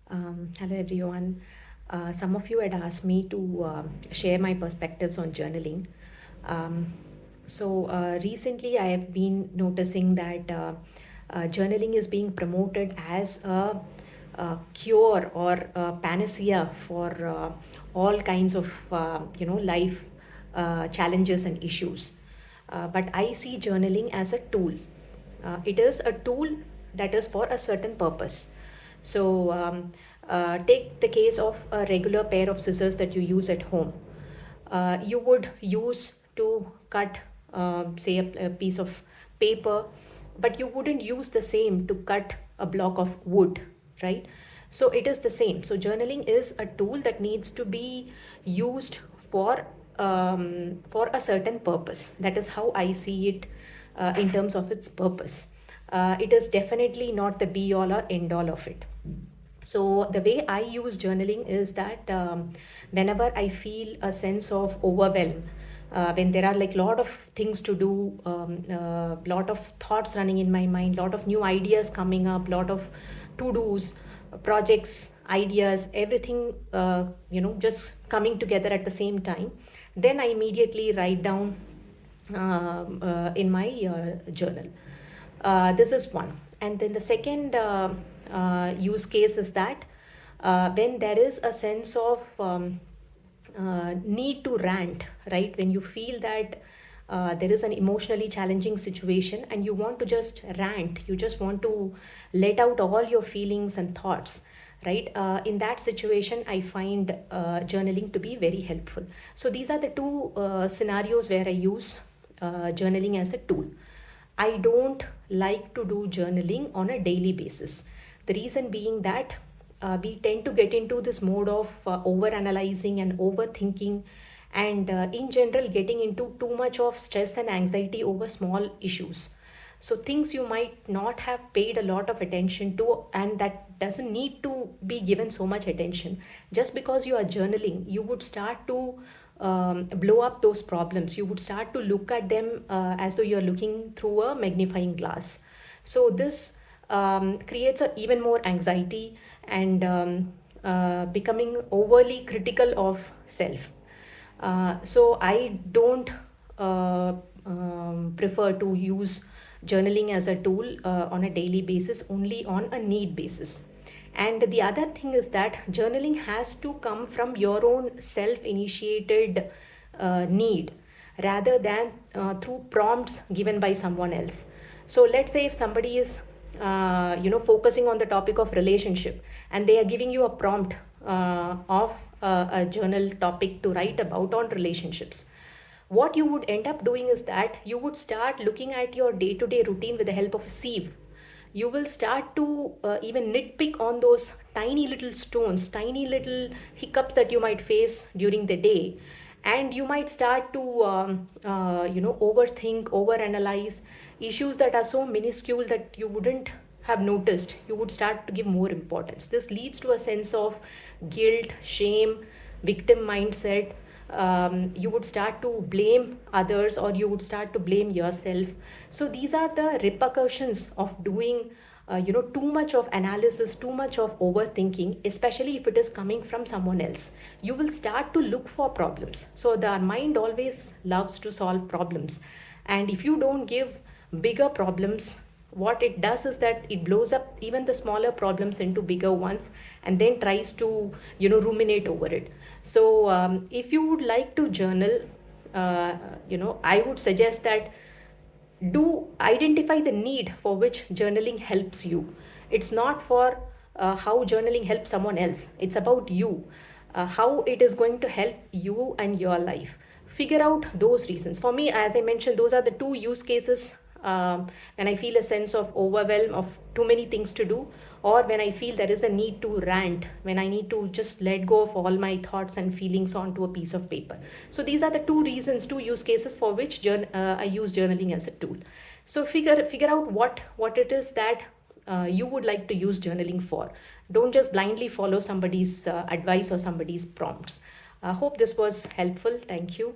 Hello everyone. Some of you had asked me to share my perspectives on journaling. Um, Recently, I have been noticing that journaling is being promoted as a cure or a panacea for all kinds of life challenges and issues. But I see journaling as a tool. It is a tool that is for a certain purpose. Take the case of a regular pair of scissors that you use at home. You would use to cut, say, a piece of paper, but you wouldn't use the same to cut a block of wood, right? So it is the same. So journaling is a tool that needs to be used for a certain purpose. That is how I see it in terms of its purpose. It is definitely not the be all or end all of it. So the way I use journaling is that whenever I feel a sense of overwhelm, when there are like lot of things to do, lot of thoughts running in my mind, lot of new ideas coming up, lot of to dos, projects, ideas, everything just coming together at the same time, then I immediately write down in my journal. This is one. And then the second use case is that when there is a sense of need to rant, right? When you feel that there is an emotionally challenging situation and you want to just rant, you just want to let out all your feelings and thoughts, right? In that situation, I find journaling to be very helpful. So these are the two scenarios where I use journaling as a tool. I don't like to do journaling on a daily basis. The reason being that we tend to get into this mode of over analyzing and overthinking, and in general, getting into too much of stress and anxiety over small issues. So, things you might not have paid a lot of attention to, and that doesn't need to be given so much attention. Just because you are journaling, you would start to blow up those problems. You would start to look at them as though you're looking through a magnifying glass. So this creates even more anxiety and becoming overly critical of self. So I don't prefer to use journaling as a tool on a daily basis, only on a need basis. And the other thing is that journaling has to come from your own self initiated need rather than through prompts given by someone else. So let's say if somebody is focusing on the topic of relationship and they are giving you a prompt of a journal topic to write about on relationships, what you would end up doing is that you would start looking at your day-to-day routine with the help of a sieve. You will start to even nitpick on those tiny little stones, tiny little hiccups that you might face during the day, and you might start to overthink, overanalyze issues that are so minuscule that you wouldn't have noticed. You would start to give more importance. This leads to a sense of guilt, shame, victim mindset. You would start to blame others, or you would start to blame yourself. So these are the repercussions of doing too much of analysis, too much of overthinking, especially if it is coming from someone else. You will start to look for problems. So the mind always loves to solve problems, and if you don't give bigger problems, what it does is that it blows up even the smaller problems into bigger ones and then tries to ruminate over it. So if you would like to journal, I would suggest that do identify the need for which journaling helps you. It's not for how journaling helps someone else. It's about you, how it is going to help you and your life. Figure out those reasons. For me, as I mentioned, those are the two use cases when I feel a sense of overwhelm of too many things to do, or when I feel there is a need to rant, when I need to just let go of all my thoughts and feelings onto a piece of paper. So these are the two reasons, two use cases for which I use journaling as a tool. So figure out what it is that you would like to use journaling for. Don't just blindly follow somebody's advice or somebody's prompts. I hope this was helpful. Thank you.